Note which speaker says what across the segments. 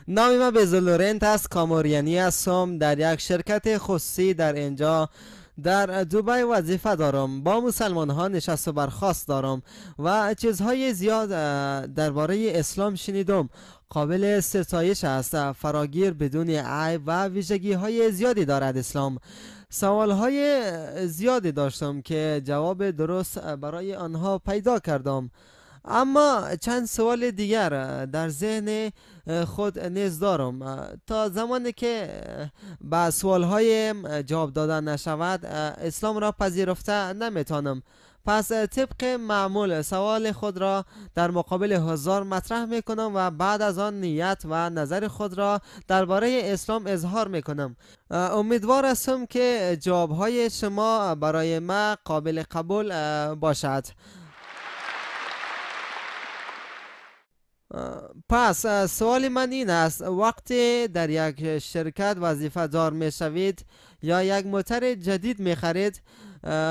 Speaker 1: نام من بزلورنت است، کاموریانی هستم. در یک شرکت خصوصی در اینجا در دبی وظیفه دارم. با مسلمان ها نشست و برخاست دارم و چیزهای زیاد درباره اسلام شنیدم. قابل ستایش است، فراگیر، بدون عیب و ویژگی های زیادی دارد اسلام. سوال های زیادی داشتم که جواب درست برای آنها پیدا کردم، اما چند سوال دیگر در ذهن خود نیز دارم. تا زمانی که به سوالهای جواب دادن نشود اسلام را پذیرفته نمیتونم. پس طبق معمول سوال خود را در مقابل حضار مطرح میکنم و بعد از آن نیت و نظر خود را درباره اسلام اظهار میکنم. امیدوار هستم که جوابهای شما برای ما قابل قبول باشد. پس سوال من این است: وقتی در یک شرکت وظیفه دار می شوید یا یک موتر جدید می خرید،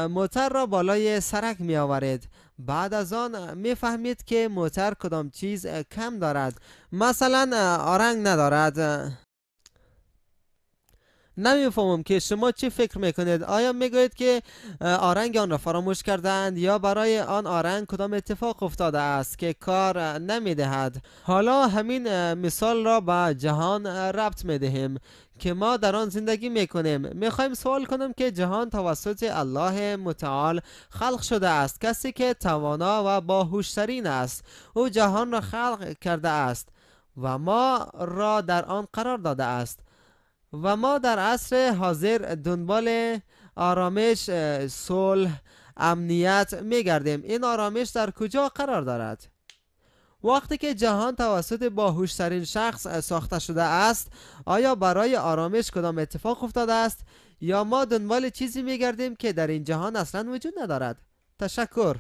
Speaker 1: موتر را بالای سرک می آورید. بعد از آن می فهمید که موتر کدام چیز کم دارد، مثلا آرنگ ندارد. نمیفهمم که شما چی فکر میکنید. آیا میگویید که آرنگ آن را فراموش کردند یا برای آن آرنگ کدام اتفاق افتاده است که کار نمیدهد؟ حالا همین مثال را به جهان ربط میدهیم که ما در آن زندگی میکنیم. میخوایم سوال کنیم که جهان توسط الله متعال خلق شده است. کسی که توانا و باهوشترین است، او جهان را خلق کرده است و ما را در آن قرار داده است و ما در عصر حاضر دنبال آرامش، صلح، امنیت میگردیم. این آرامش در کجا قرار دارد؟ وقتی که جهان توسط باهوشترین شخص ساخته شده است، آیا برای آرامش کدام اتفاق افتاده است یا ما دنبال چیزی میگردیم که در این جهان اصلا وجود ندارد؟ تشکر.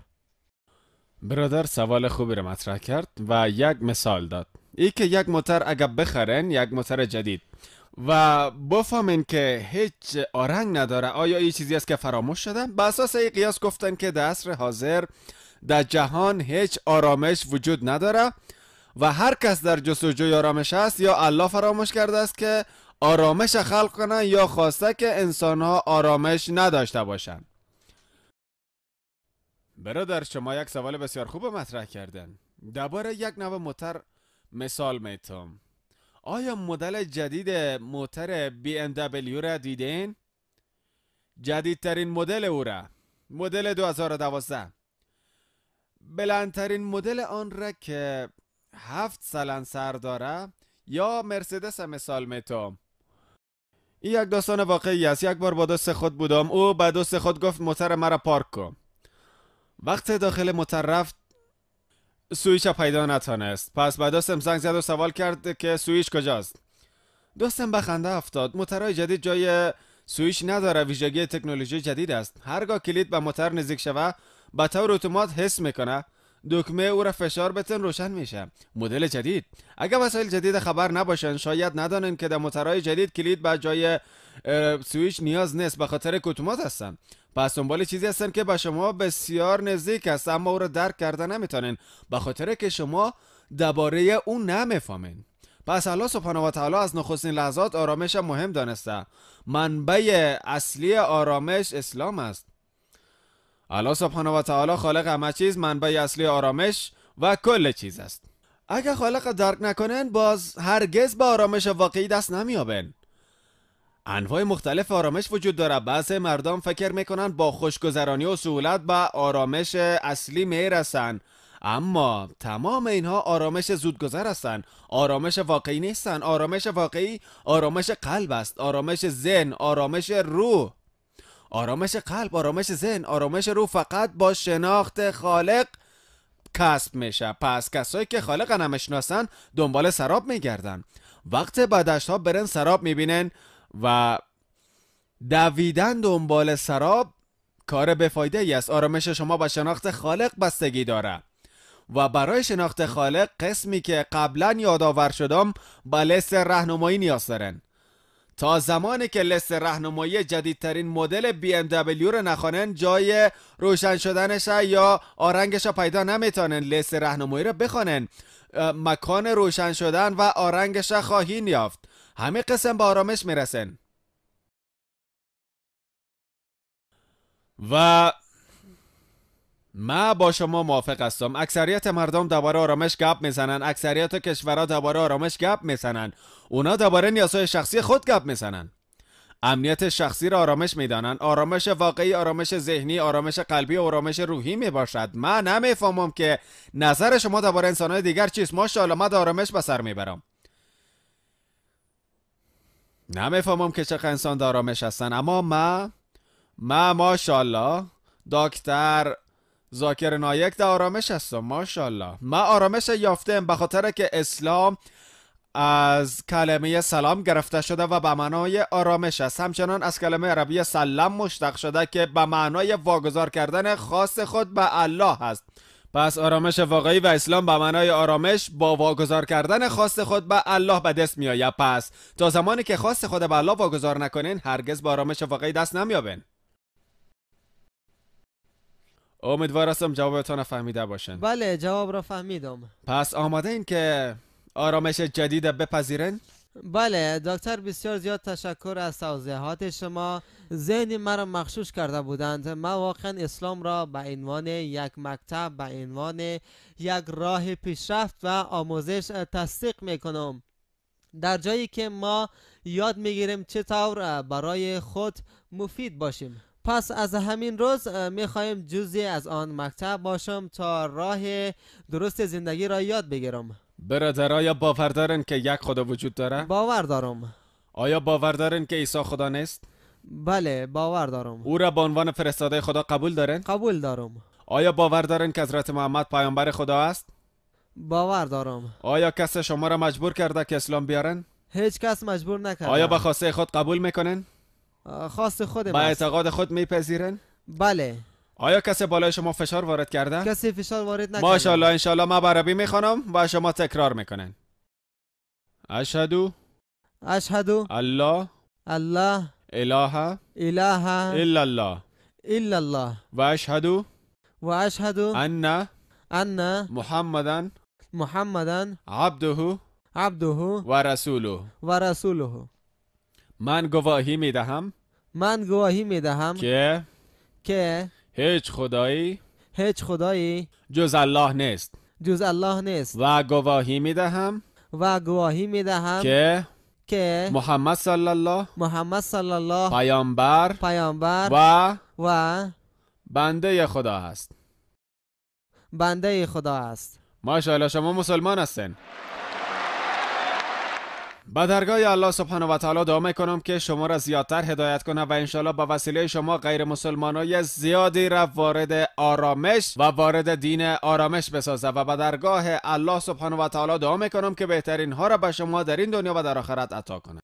Speaker 2: برادر سوال خوبی رو مطرح کرد و یک مثال داد. ای که یک موتر اگر بخرن، یک موتر جدید، و بفهمین که هیچ آرنگ نداره، آیا این چیزی است که فراموش شده؟ به اساس این قیاس گفتن که در عصر حاضر در جهان هیچ آرامش وجود نداره و هر کس در جستجوی آرامش است، یا الله فراموش کرده است که آرامش خلق کنه یا خواسته که انسانها آرامش نداشته باشند. برادر شما یک سوال بسیار خوب مطرح کردن. درباره یک نوع موتر مثال میتونم. آیا مدل جدید موتر BMW را دیدین؟ جدیدترین مدل او را، مدل 2012، بلندترین مدل آن را که 7 سلنسر داره، یا مرسدس مثال میتونم. این یک داستان واقعی است. یک بار با دوست خود بودم، او با دوست خود گفت موتر مرا پارک کن. وقت داخل موتر رفت، سویچ پیدا نتونست. پس با دوستم زنگ زد و سوال کرد که سویچ کجاست. دوستم به خنده افتاد. موترهای جدید جای سویچ نداره، ویژگی تکنولوژی جدید است. هرگاه کلید به موتر نزدیک شوه، به طور اتومات حس میکنه، دکمه او را فشار بتن روشن میشه. مدل جدید. اگر وسایل جدید خبر نباشن، شاید ندانن که در موترهای جدید کلید به جای سویچ نیاز نیست، به خاطر که اتومات هستن. پس دنبال چیزی هستن که به شما بسیار نزدیک است، اما او را درک کرده نمیتونین، به خاطر که شما درباره اون نمیفهمین. پس الله سبحانه و تعالی از نخستین لحظات آرامش مهم دانسته. منبع اصلی آرامش اسلام است. الله سبحانه و تعالی خالق همه چیز، منبع اصلی آرامش و کل چیز است. اگر خالق درک نکنن، باز هرگز به آرامش واقعی دست نمیابن. انواع مختلف آرامش وجود داره. بعضی مردم فکر میکنن با خوشگذرانی و سهولت به آرامش اصلی میرسن، اما تمام اینها آرامش زودگذر هستند. آرامش واقعی نیستن. آرامش واقعی آرامش قلب است، آرامش ذهن، آرامش روح. آرامش قلب، آرامش ذهن، آرامش روح فقط با شناخت خالق کسب میشه. پس کسایی که خالق نمیشناسن دنبال سراب میگردن. وقت به دشت ها برن سراب میبینن و دویدن دنبال سراب کار بفایده ای است. آرامش شما با شناخت خالق بستگی داره و برای شناخت خالق قسمی که قبلا یادآور شدم با لیست راهنمایی نیاز دارن. تا زمانی که لیست راهنمایی جدیدترین مدل BMW رو نخوانن، جای روشن شدنش یا آرنگش پیدا نمیتونن. لیست راهنمایی رو بخوانن. مکان روشن شدن و آرنگش خواهین یافت. همه قسم به آرامش میرسن. و من با شما موافق هستم. اکثریت مردم درباره آرامش گپ میزنن، اکثریت کشورها درباره آرامش گپ میزنن. اونا درباره نیازهای شخصی خود گپ میزنن. امنیت شخصی را آرامش میدانن. آرامش واقعی، آرامش ذهنی، آرامش قلبی، آرامش روحی میباشد. من نمیفهمم که نظر شما درباره انسانهای دیگر چیست. ماشاءالله من آرامش به سر میبرم. نمیفهمم که چه انسان در آرامش هستن. اما من ماشاءالله دکتر ذاکر نایک در آرامش هستم. ماشاءالله من آرامش یافتم به خاطر که اسلام از کلمه سلام گرفته شده و به معنای آرامش است. همچنان از کلمه عربی سلام مشتق شده که به معنای واگذار کردن خاص خود به الله است. پس آرامش واقعی و اسلام به معنای آرامش با واگذار کردن خاص خود به الله به دست می آید. پس تا زمانی که خاص خود به الله واگذار نکنین هرگز به آرامش واقعی دست نمیابین. امیدوار هستم جوابتان فهمیده باشین.
Speaker 1: بله جواب را فهمیدم.
Speaker 2: پس آماده این که آرامش جدید بپذیرین؟
Speaker 1: بله دکتر، بسیار زیاد تشکر از توضیحات شما. ذهن مرا مغشوش کرده بودند. من واقعا اسلام را به عنوان یک مکتب، به عنوان یک راه پیشرفت و آموزش تصدیق میکنم، در جایی که ما یاد میگیریم چطور برای خود مفید باشیم. پس از همین روز میخوایم جزئی از آن مکتب باشم تا راه درست زندگی را یاد بگیرم.
Speaker 2: برادر، آیا باور دارن که یک خدا وجود داره؟
Speaker 1: باور دارم.
Speaker 2: آیا باور دارن که عیسی خدا نیست؟
Speaker 1: بله باور دارم.
Speaker 2: او را به عنوان فرستاده خدا قبول دارن؟
Speaker 1: قبول دارم.
Speaker 2: آیا باور دارن که حضرت محمد پیامبر خدا است؟
Speaker 1: باور دارم.
Speaker 2: آیا کسی شما را مجبور کرده که اسلام بیارن؟
Speaker 1: هیچ کس مجبور نکرده.
Speaker 2: آیا به خواسته خود قبول میکنن؟
Speaker 1: خواست خودم
Speaker 2: با
Speaker 1: است.
Speaker 2: اعتقاد خود میپذیرن؟
Speaker 1: بله.
Speaker 2: آیا کسی بالای شما فشار وارد کرده؟
Speaker 1: کسی فشار وارد نکرده.
Speaker 2: ماشاءالله. انشالله من به عربی میخوانم و شما تکرار میکنن. اشهدو الله
Speaker 1: الله
Speaker 2: اله
Speaker 1: اله
Speaker 2: الا الله
Speaker 1: الا الله
Speaker 2: و اشهدو
Speaker 1: ان
Speaker 2: محمدن
Speaker 1: عبده
Speaker 2: و رسوله. من گواهی میدهم که هیچ خدایی جز الله نیست و گواهی میدهم که محمد صلی الله پیامبر
Speaker 1: و
Speaker 2: بنده خدا است. ماشاءالله شما مسلمان هستین. به درگاه الله سبحانه و تعالی دعا میکنم که شما را زیادتر هدایت کنه و انشالله به وسیله شما غیر مسلمانای زیادی را وارد آرامش و وارد دین آرامش بسازه و به درگاه الله سبحانه و تعالی دعا میکنم که بهترین ها را به شما در این دنیا و در آخرت عطا کنه.